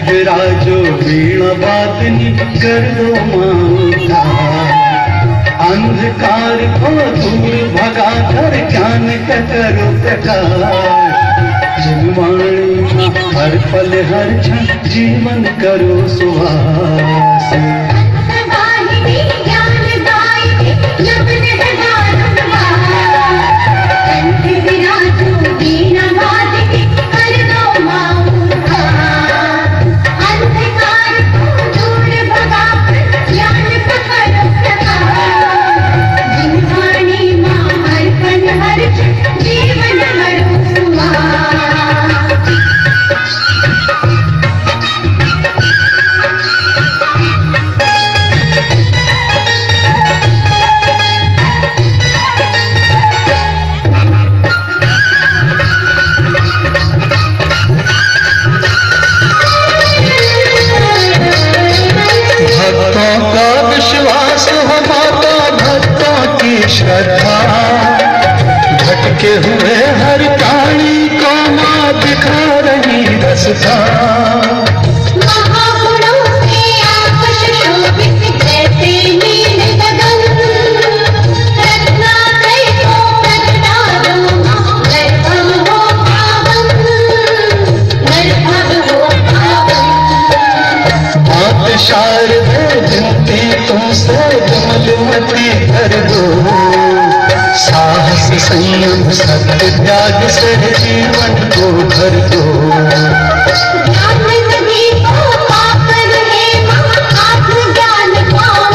विराजो वीणा वादनी कर दो माता, अंधकार को दूर भगा कर ज्ञान का करो प्रकाश। जिनवाणी हर पल हर क्षण जीवन करो सुहास। भटके हुए हर प्राणी को माँ दिखा रही रास्ता। महागुणों से आकाश शोभित जैसे नील गगन, रत्नात्रय को प्रगटा दो माँ, गर्भव हो पावन, गर्भव हो पावन। मात शारदे विनती तुमसे विमलमति कर दो, साहस संयम सत्य त्याग से जीवन को भर दो। ज्ञान नदी को पाकर हे माँ आत्मज्ञान पाओ,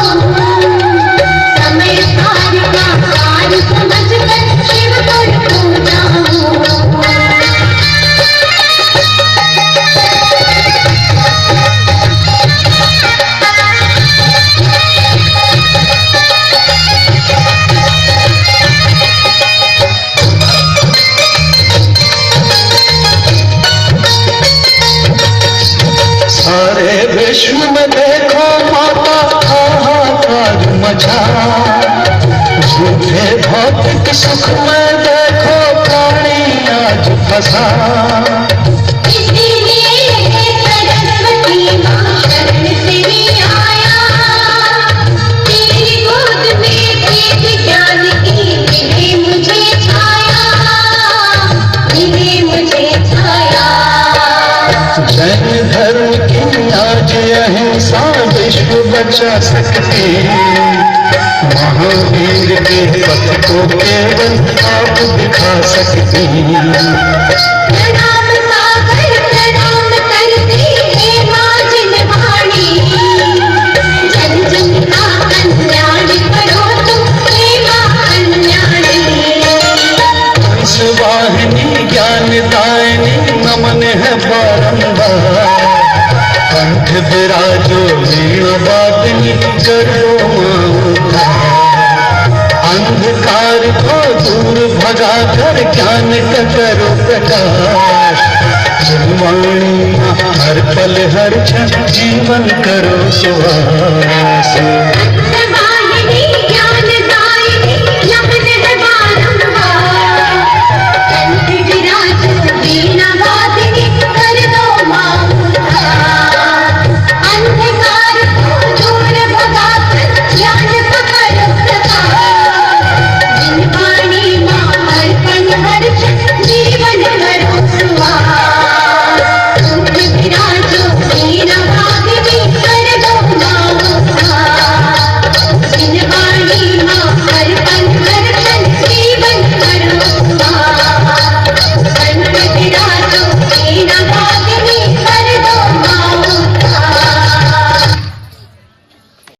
समय कार्य का कार्य समझ कर शिव पर हो जाओ। सारे विश्व में देखो माता हाहाकार मचा, झूठे भौतिक सुख में देखो प्राणी आज फंसा। इसीलिए सरस्वती माँ शरण तेरी आया, तेरी गोद में वेद ज्ञान की मिले मुझे छाया, मिले मुझे छाया। जैन धर्म की आज अहिंसा विश्व बचा सकती, महावीर के पथ को केवल आप दिखा सकती। प्रणाम सागर प्रणाम करती हे माँ जिनवाणी, जन जन का कल्याण करो तुम हे माँ कल्याणी। वाहिनी ज्ञान दायिनी नमन है बारंबार, कंठ विराजो वीणा वादनी करो माता, अंधकार को दूर भगा कर ज्ञान का करो प्रकाश। जिनवाणी हर पल हर क्षण जीवन करो सुहास।